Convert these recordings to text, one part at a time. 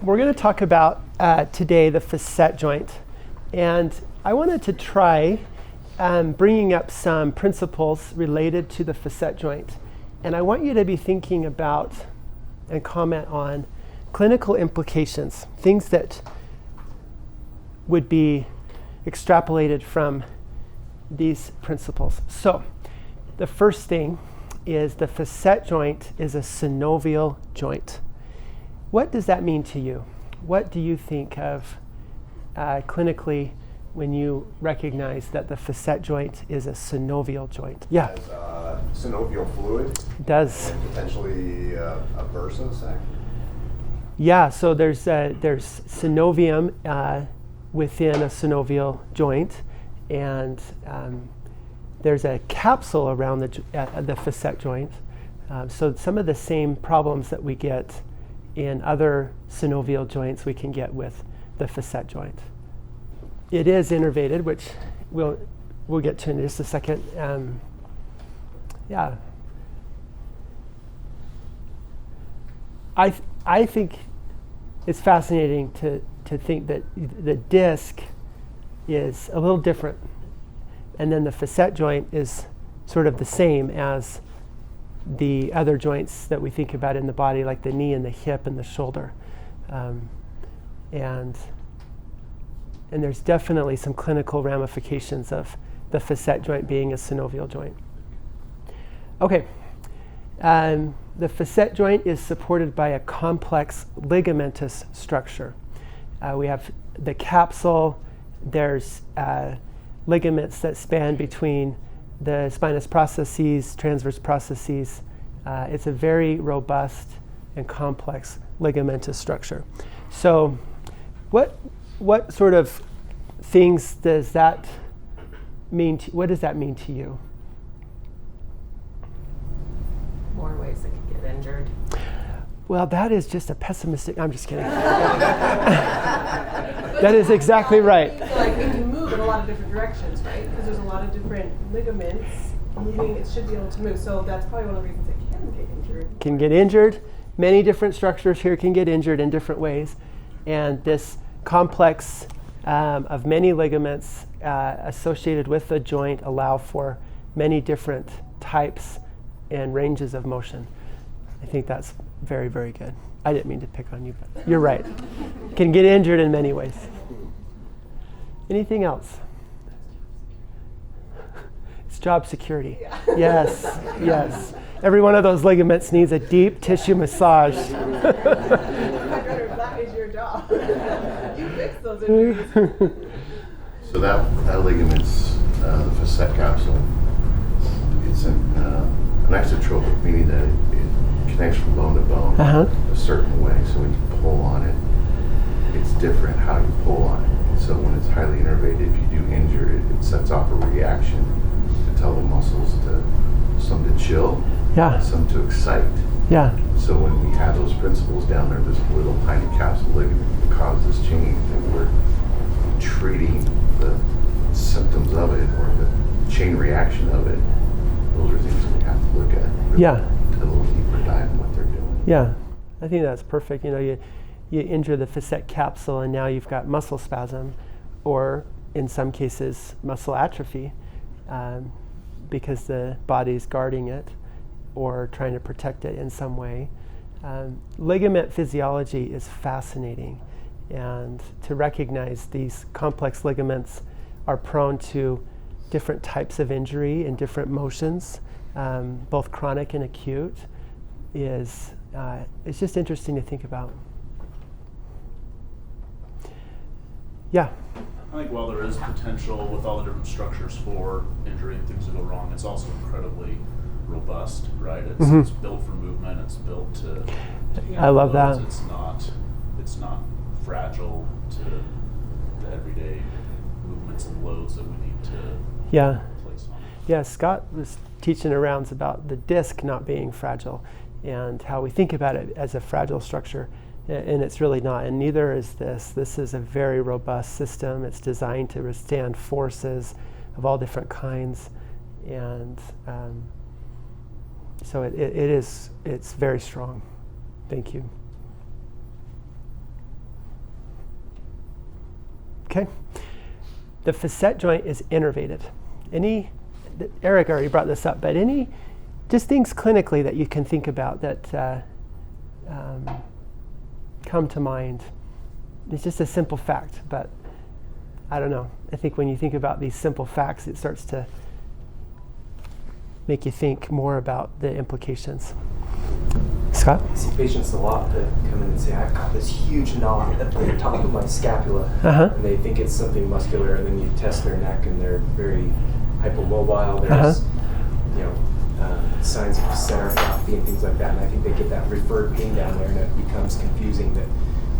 we're going to talk about today the facet joint. And I wanted to try bringing up some principles related to the facet joint. And I want you to be thinking about and comment on clinical implications, things that would be extrapolated from these principles. So the first thing is the facet joint is a synovial joint. What does that mean to you? What do you think of clinically when you recognize that the facet joint is a synovial joint? Yeah. It has synovial fluid. It does. And potentially a bursa sac. Yeah, so there's synovium within a synovial joint, and there's a capsule around the facet joint. So some of the same problems that we get in other synovial joints we can get with the facet joint. It is innervated, which we'll get to in just a second. Yeah. I think it's fascinating to think that the disc is a little different, and then the facet joint is sort of the same as the other joints that we think about in the body, like the knee and the hip and the shoulder. And there's definitely some clinical ramifications of the facet joint being a synovial joint. Okay. The facet joint is supported by a complex ligamentous structure. We have the capsule. There's ligaments that span between the spinous processes, transverse processes. It's a very robust and complex ligamentous structure. So what sort of things does that mean what does that mean to you? More ways it could get injured. Well, that is just a pessimistic. I'm just kidding. That is exactly right. So like it can move in a lot of different directions, right? Because there's a lot of different ligaments moving. It should be able to move. So that's probably one of the reasons it can get injured. Can get injured. Many different structures here can get injured in different ways. And this complex of many ligaments associated with the joint allow for many different types and ranges of motion. I think that's very, very good. I didn't mean to pick on you, but you're right. Can get injured in many ways. Anything else? It's job security. Yeah. Yes, yes. Every one of those ligaments needs a deep tissue massage. That is your job. You fix those injuries. So that ligament's the facet capsule. It's an isotropic, meaning that it connects from bone to bone a certain way. So when you pull on it, it's different how you pull on it. So when it's highly innervated, if you do injure it, it sets off a reaction to tell the muscles some to chill, some to excite. Yeah. So when we have those principles down there, this little tiny capsule ligament that causes change, and we're treating the symptoms of it or the chain reaction of it, those are things that we have to look at. Really, a little deeper dive in what they're doing. Yeah, I think that's perfect. You know, you injure the facet capsule and now you've got muscle spasm, or in some cases muscle atrophy, because the body's guarding it or trying to protect it in some way. Ligament physiology is fascinating, and to recognize these complex ligaments are prone to different types of injury and different motions, both chronic and acute, it's just interesting to think about. Yeah. I think while there is potential with all the different structures for injury and things that go wrong, it's also incredibly robust, right? It's built for movement. It's built to. I love loads. that. It's not fragile to the everyday movements and loads that we need to place on it. Yeah, Scott was teaching arounds about the disc not being fragile and how we think about it as a fragile structure, and it's really not, and neither is this. This is a very robust system. It's designed to withstand forces of all different kinds, and so it's very strong. Thank you. Okay? The facet joint is innervated. Eric already brought this up, but any just things clinically that you can think about that come to mind. It's just a simple fact, but I don't know. I think when you think about these simple facts, it starts to make you think more about the implications. Scott? I see patients a lot that come in and say, I've got this huge knot at the top of my scapula, and they think it's something muscular, and then you test their neck and they're very hypomobile. There's signs of facet arthropathy and things like that, and I think they get that referred pain down there, and it becomes confusing that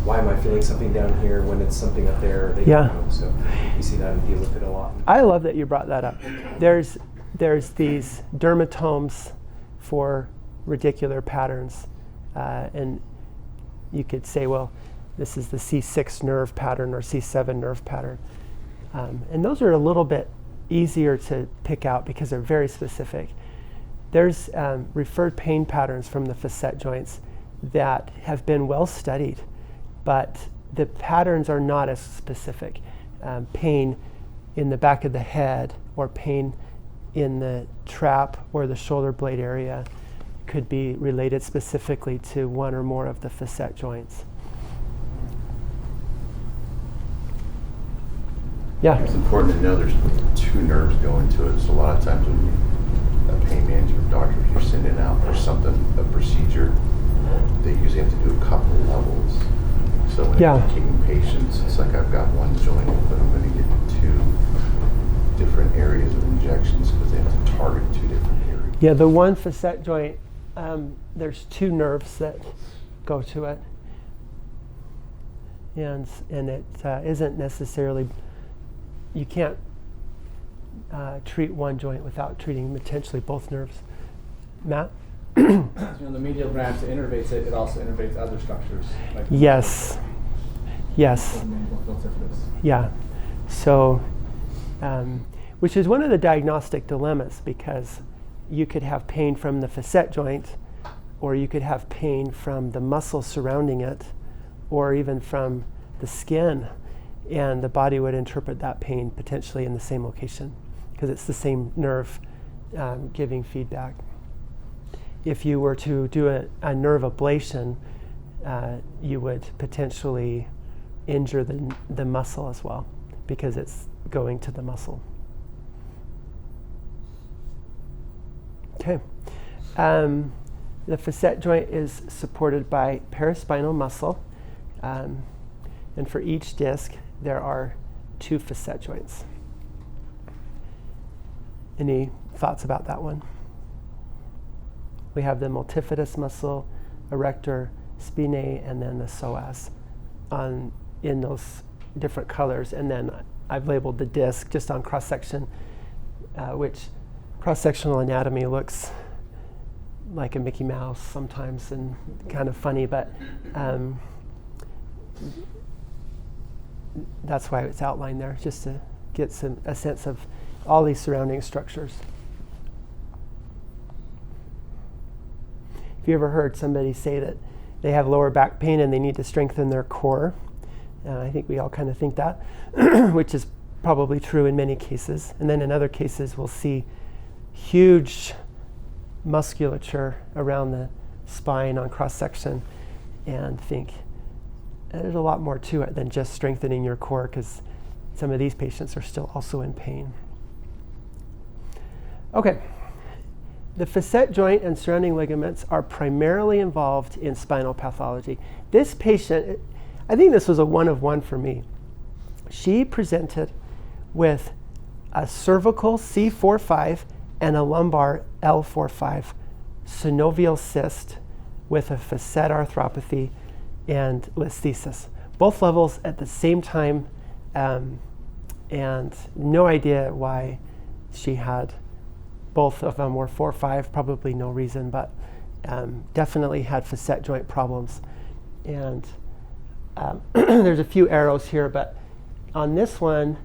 why am I feeling something down here when it's something up there? They don't know. So you see that and deal with it a lot. I love that you brought that up. There's these dermatomes for radicular patterns, and you could say, well, this is the C6 nerve pattern or C7 nerve pattern. And those are a little bit easier to pick out because they're very specific. There's referred pain patterns from the facet joints that have been well studied, but the patterns are not as specific. Pain in the back of the head or pain in the trap or the shoulder blade area could be related specifically to one or more of the facet joints. Yeah? It's important to know there's two nerves going to it. So a lot of times when a pain manager or doctor, you're sending out for something, a procedure, they usually have to do a couple of levels. So when I'm taking patients, it's like I've got one joint, but I'm going to get two different areas of injections because they have to target two different areas. Yeah, the one facet joint, there's two nerves that go to it. And it isn't necessarily, you can't treat one joint without treating potentially both nerves. Matt? The medial branch innervates it also innervates other structures. Like Yes. Yeah. So, which is one of the diagnostic dilemmas, because you could have pain from the facet joint, or you could have pain from the muscle surrounding it, or even from the skin, and the body would interpret that pain potentially in the same location because it's the same nerve giving feedback. If you were to do a nerve ablation, you would potentially injure the muscle as well because it's going to the muscle. Okay. The facet joint is supported by paraspinal muscle, and for each disc there are two facet joints. Any thoughts about that one? We have the multifidus muscle, erector, spinae, and then the psoas in those different colors. And then I've labeled the disc just on cross-section, which cross-sectional anatomy looks like a Mickey Mouse sometimes and kind of funny, but that's why it's outlined there, just to get a sense of all these surrounding structures. Have you ever heard somebody say that they have lower back pain and they need to strengthen their core? I think we all kind of think that, which is probably true in many cases. And then in other cases, we'll see huge musculature around the spine on cross-section and think there's a lot more to it than just strengthening your core, because some of these patients are still also in pain. Okay. The facet joint and surrounding ligaments are primarily involved in spinal pathology. This patient, I think this was a 1 of 1 for me. She presented with a cervical C4-5 and a lumbar L4-5 synovial cyst with a facet arthropathy and listhesis. Both levels at the same time, and no idea why she had both of them were 4-5, probably no reason, but definitely had facet joint problems. And there's a few arrows here, but on this one,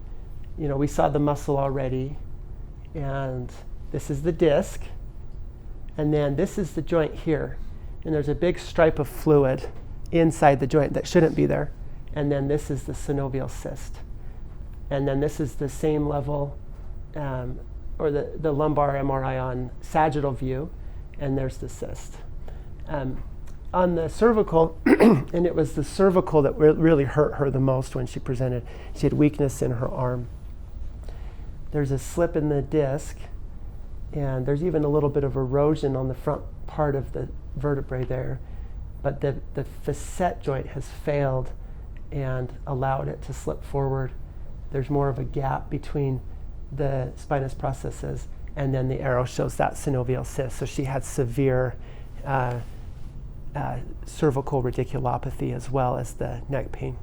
we saw the muscle already, and this is the disc, and then this is the joint here, and there's a big stripe of fluid inside the joint that shouldn't be there, and then this is the synovial cyst. And then this is the same level, or the lumbar MRI on sagittal view, and there's the cyst. On the cervical, and it was the cervical that really hurt her the most when she presented. She had weakness in her arm. There's a slip in the disc, and there's even a little bit of erosion on the front part of the vertebrae there. But the facet joint has failed and allowed it to slip forward. There's more of a gap between the spinous processes, and then the arrow shows that synovial cyst. So she had severe cervical radiculopathy as well as the neck pain.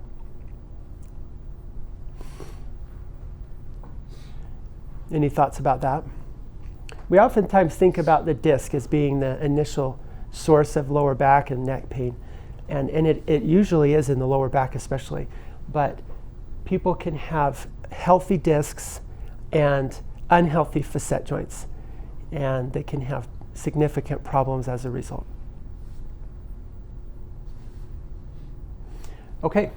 Any thoughts about that? We oftentimes think about the disc as being the initial source of lower back and neck pain, and it usually is in the lower back especially, but people can have healthy discs and unhealthy facet joints, and they can have significant problems as a result. Okay,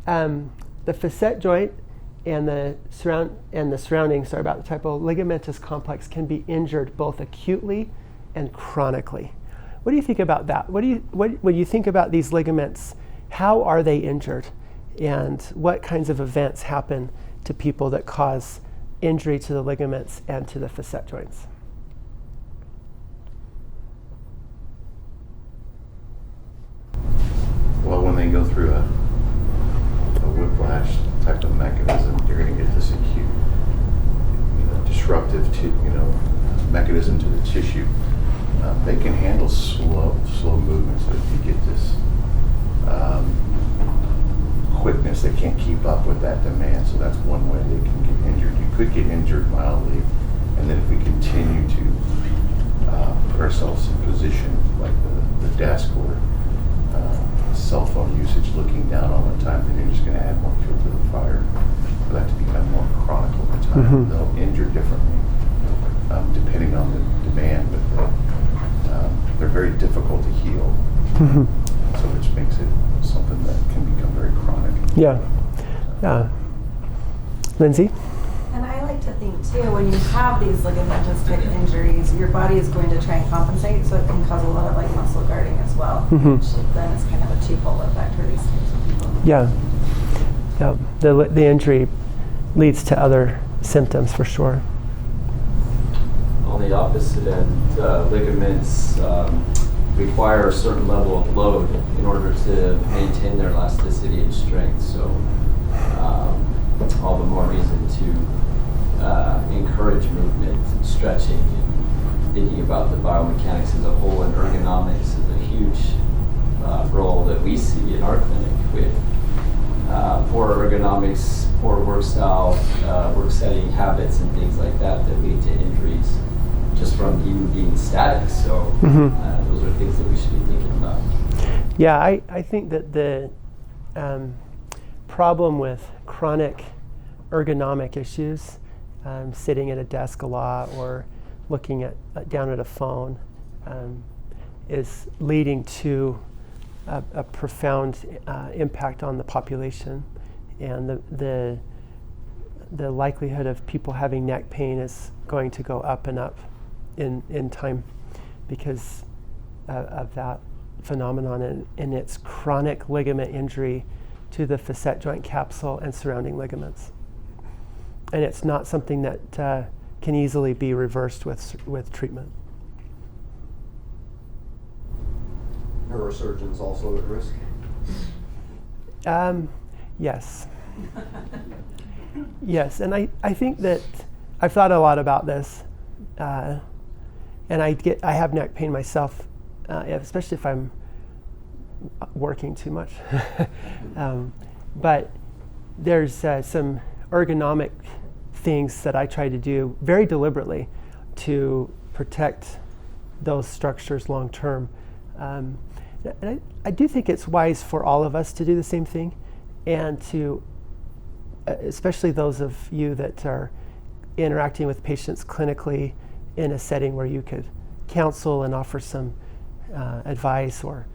the facet joint and the surrounding, sorry about the typo, ligamentous complex can be injured both acutely and chronically. What do you think about that? When you think about these ligaments, how are they injured? And what kinds of events happen to people that cause injury to the ligaments and to the facet joints? Well, when they go through a whiplash type of mechanism, you're going to get this acute, disruptive, mechanism to the tissue. They can handle slow movements, but if you get this quickness, they can't keep up with that demand. So that's one way they can get injured. You could get injured mildly, and then if we continue to put ourselves in position like the desk or cell phone usage, looking down all the time, then you're just going to add more fuel to the fire for that to become more chronic over time. Mm-hmm. They'll injure differently depending on the demand, but they're very difficult to heal. Mm-hmm. So which makes it something that can become very chronic. Yeah. Lindsay? And I like to think too, when you have these ligamentous type injuries, your body is going to try and compensate, so it can cause a lot of like muscle guarding as well. Mm-hmm. Which then it's kind of a twofold effect for these types of people. Yeah. The injury leads to other symptoms for sure. On the opposite end, ligaments require a certain level of load in order to maintain their elasticity and strength. So all the more reason to encourage movement and stretching and thinking about the biomechanics as a whole, and ergonomics is a huge role that we see in our clinic with poor ergonomics, poor work style, work setting habits and things like that lead to injuries just from even being static. So those are things that we should be thinking about. Yeah, I think that the problem with chronic ergonomic issues, sitting at a desk a lot or looking down at a phone, is leading to a profound impact on the population, and the likelihood of people having neck pain is going to go up and up in time because of that phenomenon, and its chronic ligament injury to the facet joint capsule and surrounding ligaments. And it's not something that can easily be reversed with treatment. Neurosurgeons also at risk? Yes. Yes, and I think that I've thought a lot about this, and I have neck pain myself, especially if I'm working too much. But there's some ergonomic things that I try to do very deliberately to protect those structures long term. And I do think it's wise for all of us to do the same thing, and to, especially those of you that are interacting with patients clinically in a setting where you could counsel and offer some advice or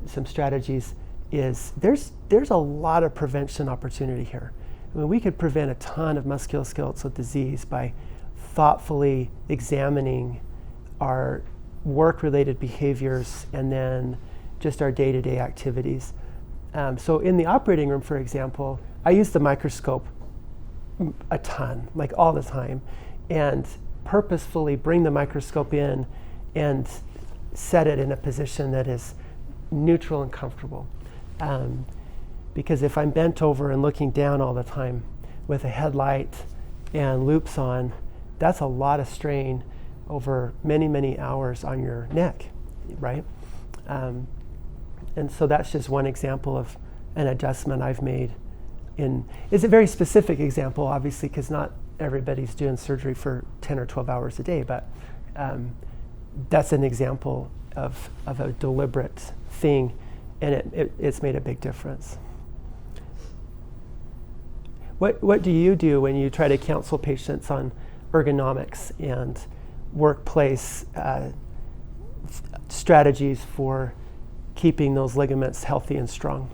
some strategies, is there's a lot of prevention opportunity here. I mean, we could prevent a ton of musculoskeletal disease by thoughtfully examining our work-related behaviors and then just our day-to-day activities. So in the operating room, for example, I use the microscope a ton, like all the time, and purposefully bring the microscope in and set it in a position that is neutral and comfortable. Because if I'm bent over and looking down all the time with a headlight and loops on, that's a lot of strain over many, many hours on your neck, right? And so that's just one example of an adjustment I've made. It's a very specific example, obviously, because not everybody's doing surgery for 10 or 12 hours a day, but that's an example of a deliberate thing, and it's made a big difference. What do you do when you try to counsel patients on ergonomics and workplace strategies for keeping those ligaments healthy and strong?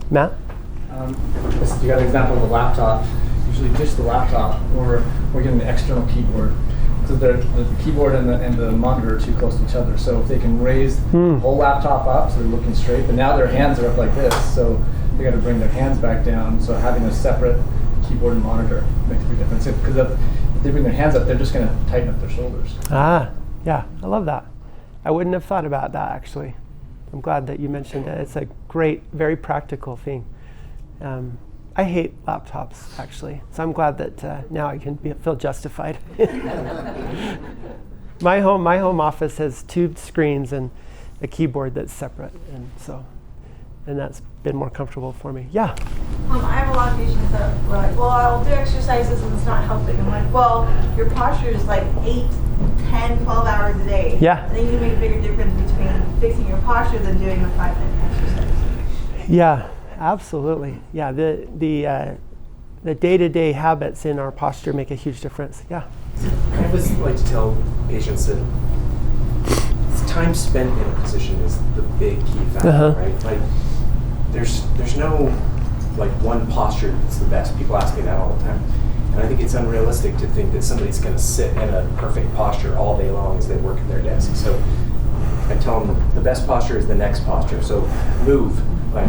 Matt? You got an example of a laptop. Usually ditch the laptop, or we're getting the external keyboard. So the keyboard and the monitor are too close to each other. So if they can raise the whole laptop up so they're looking straight, but now their hands are up like this, so they got to bring their hands back down. So having a separate keyboard and monitor makes a big difference. Because if they bring their hands up, they're just going to tighten up their shoulders. Yeah, I love that. I wouldn't have thought about that, actually. I'm glad that you mentioned it. It's a great, very practical thing. I hate laptops, actually, so I'm glad that now I can feel justified. My home office has 2 screens and a keyboard that's separate, and that's been more comfortable for me. Yeah. I have a lot of patients that were like, well, I'll do exercises and it's not helping. I'm like, well, your posture is like 8, 10, 12 hours a day. Yeah. I think you can make a bigger difference between fixing your posture than doing a 5-minute exercise. Yeah, absolutely. Yeah, the day-to-day habits in our posture make a huge difference. Yeah. I always like to tell patients that time spent in a position is the big key factor, right? Like, there's no like one posture that's the best. People ask me that all the time, and I think it's unrealistic to think that somebody's going to sit in a perfect posture all day long as they work at their desk. So I tell them the best posture is the next posture. So move,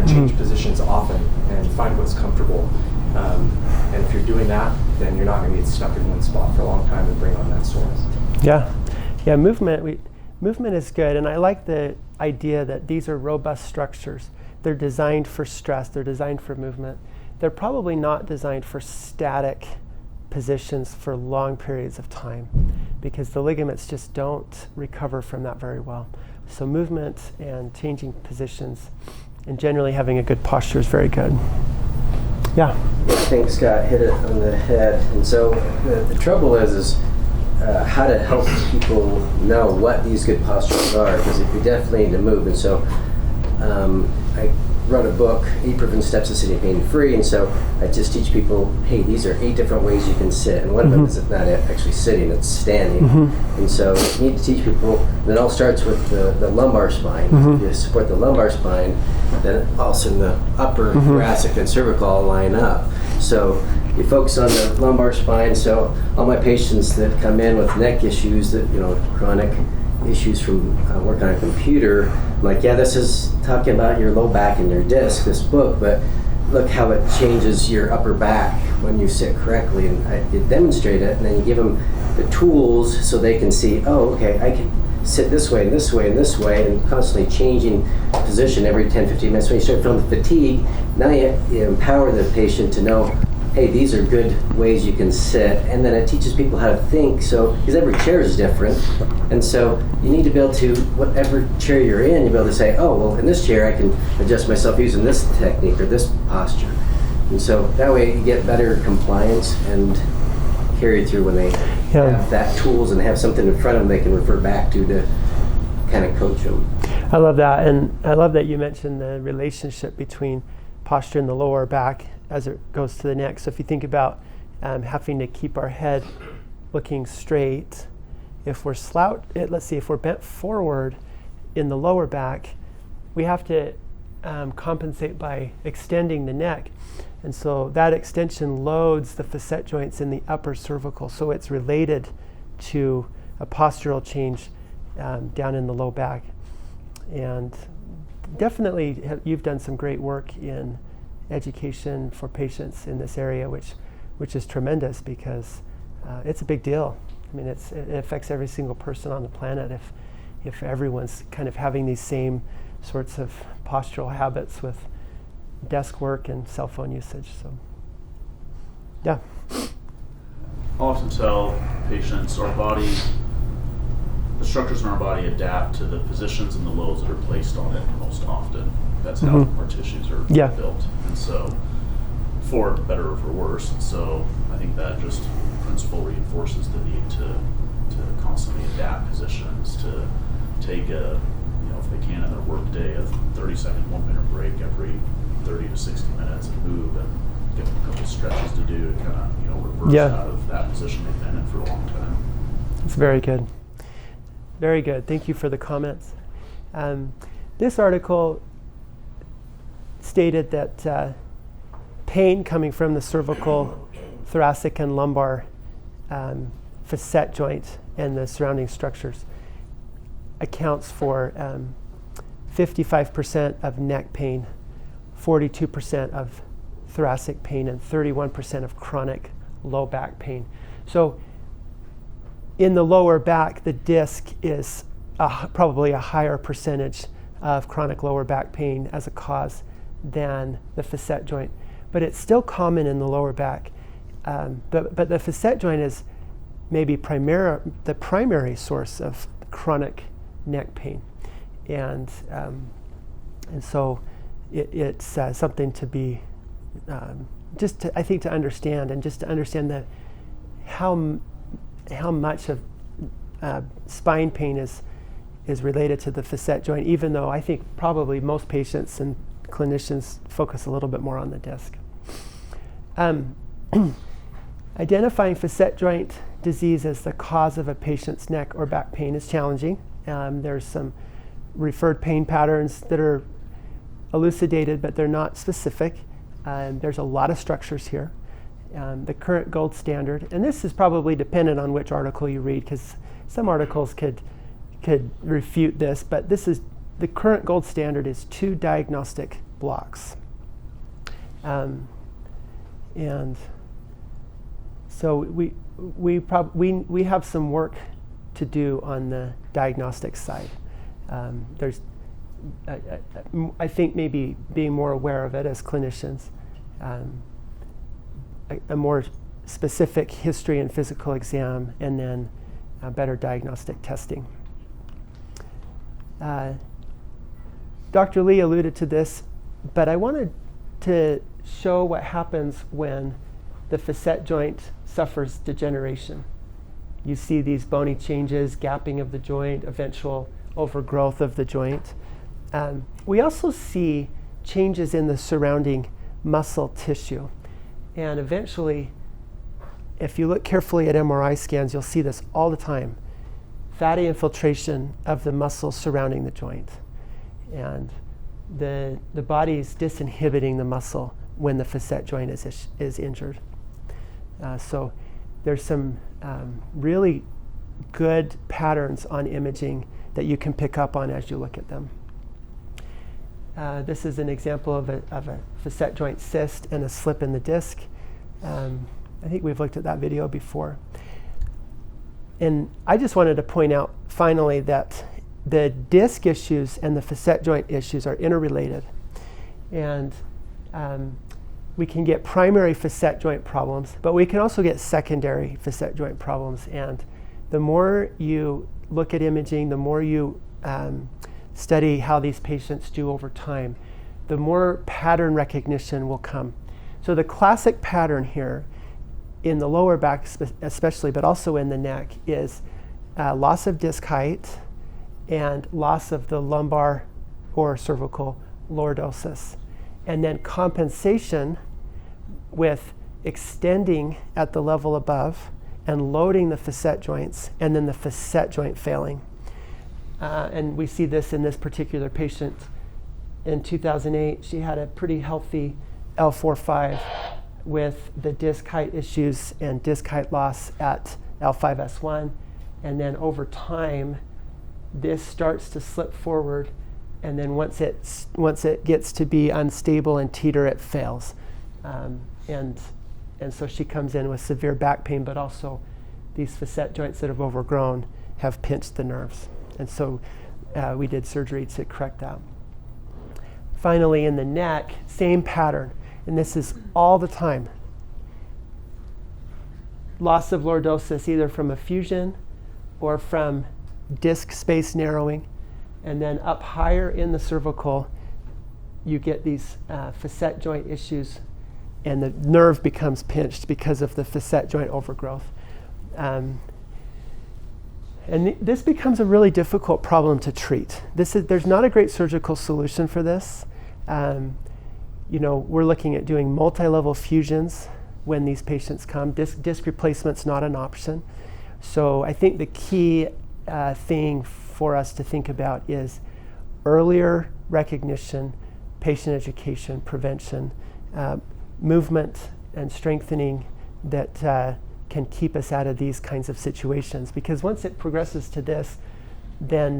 change positions often, and find what's comfortable. And if you're doing that, then you're not going to get stuck in one spot for a long time and bring on that soreness. Yeah, movement is good, and I like the idea that these are robust structures. They're designed for stress, they're designed for movement. They're probably not designed for static positions for long periods of time, because the ligaments just don't recover from that very well. So movement and changing positions and generally having a good posture is very good. Yeah. I think Scott hit it on the head. And so the trouble is how to help people know what these good postures are, because we definitely need to move. And so I wrote a book, 8 Proven Steps to Sitting Pain-Free, and so I just teach people, hey, these are 8 different ways you can sit, and one of them is not actually sitting, it's standing. And so you need to teach people, and it all starts with the lumbar spine. If you support the lumbar spine, then also the upper thoracic and cervical all line up. So you focus on the lumbar spine. So all my patients that come in with neck issues, that chronic issues from working on a computer, I'm like, yeah, this is talking about your low back and your disc, this book, but look how it changes your upper back when you sit correctly. And you demonstrate it, and then you give them the tools so they can see, oh, okay, I can sit this way and this way and this way, and constantly changing position every 10-15 minutes. When you start feeling the fatigue, now you empower the patient to know, hey, these are good ways you can sit, and then it teaches people how to think. So, because every chair is different, and so you need to be able to, whatever chair you're in, you'll be able to say, oh, well, in this chair I can adjust myself using this technique or this posture. And so that way you get better compliance and carry through when they have that tools and have something in front of them they can refer back to kind of coach them. I love that, and I love that you mentioned the relationship between posture in the lower back as it goes to the neck. So if you think about having to keep our head looking straight, if we're let's see, if we're bent forward in the lower back, we have to compensate by extending the neck. And so that extension loads the facet joints in the upper cervical. So it's related to a postural change down in the low back. And definitely you've done some great work in education for patients in this area, which is tremendous because it's a big deal. I mean, it affects every single person on the planet if everyone's kind of having these same sorts of postural habits with desk work and cell phone usage. So, yeah. I often tell patients the structures in our body adapt to the positions and the loads that are placed on it most often. That's how our tissues are built. And so, for better or for worse. And so I think that just principle reinforces the need to constantly adapt positions, to take if they can in their work day, a 30-second, 1 minute break every 30 to 60 minutes and move and give them a couple stretches to do to kind of, reverse out of that position they've been in for a long time. It's very good. Very good. Thank you for the comments. This article stated that pain coming from the cervical, thoracic, and lumbar facet joint and the surrounding structures accounts for 55% of neck pain, 42% of thoracic pain, and 31% of chronic low back pain. So in the lower back, the disc is probably a higher percentage of chronic lower back pain as a cause than the facet joint. But it's still common in the lower back. But the facet joint is maybe the primary source of chronic neck pain. And so it's something to be, I think to understand, and just to understand how much of spine pain is related to the facet joint, even though I think probably most patients and clinicians focus a little bit more on the disc. Identifying facet joint disease as the cause of a patient's neck or back pain is challenging. There's some referred pain patterns that are elucidated, but they're not specific. There's a lot of structures here. The current gold standard, and this is probably dependent on which article you read, because some articles could refute this, but the current gold standard is 2 diagnostic blocks. And so we have some work to do on the diagnostic side. There's I think maybe being more aware of it as clinicians, a more specific history and physical exam, and then better diagnostic testing. Dr. Lee alluded to this, but I wanted to show what happens when the facet joint suffers degeneration. You see these bony changes, gapping of the joint, eventual overgrowth of the joint. We also see changes in the surrounding muscle tissue. And eventually, if you look carefully at MRI scans, you'll see this all the time. Fatty infiltration of the muscles surrounding the joint. And the body's disinhibiting the muscle when the facet joint is injured. So there's some really good patterns on imaging that you can pick up on as you look at them. This is an example of a facet joint cyst and a slip in the disc. I think we've looked at that video before. And I just wanted to point out finally that the disc issues and the facet joint issues are interrelated. And we can get primary facet joint problems, but we can also get secondary facet joint problems. And the more you look at imaging, the more you study how these patients do over time, the more pattern recognition will come. So the classic pattern here in the lower back especially, but also in the neck, is loss of disc height and loss of the lumbar or cervical lordosis. And then compensation with extending at the level above and loading the facet joints, and then the facet joint failing. And we see this in this particular patient in 2008, she had a pretty healthy L4-5 with the disc height issues and disc height loss at L5-S1. And then over time, this starts to slip forward. And then once it gets to be unstable and teeter, it fails. And so she comes in with severe back pain, but also these facet joints that have overgrown have pinched the nerves. And so we did surgery to correct that. Finally, in the neck, same pattern. And this is all the time. Loss of lordosis, either from a fusion or from disc space narrowing. And then up higher in the cervical, you get these facet joint issues, and the nerve becomes pinched because of the facet joint overgrowth. And this becomes a really difficult problem to treat. There's not a great surgical solution for this. We're looking at doing multi-level fusions when these patients come. Disc replacement's not an option. So I think the key thing for us to think about is earlier recognition, patient education, prevention, movement and strengthening that can keep us out of these kinds of situations. Because once it progresses to this, then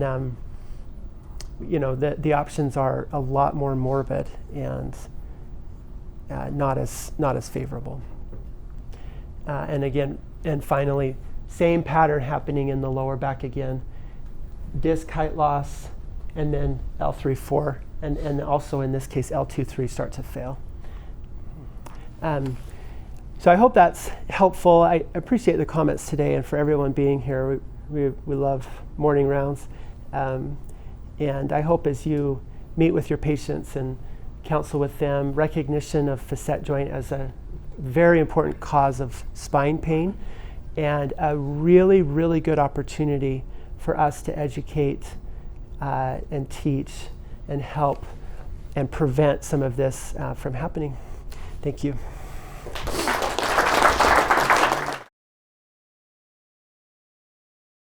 the options are a lot more morbid and not as favorable. And finally, same pattern happening in the lower back again. Disc height loss, and then L3-4, and also in this case L2-3 start to fail. So I hope that's helpful. I appreciate the comments today, and for everyone being here. We love morning rounds. And I hope as you meet with your patients and counsel with them, recognition of facet joint as a very important cause of spine pain, and a really, really good opportunity for us to educate and teach and help and prevent some of this from happening. Thank you.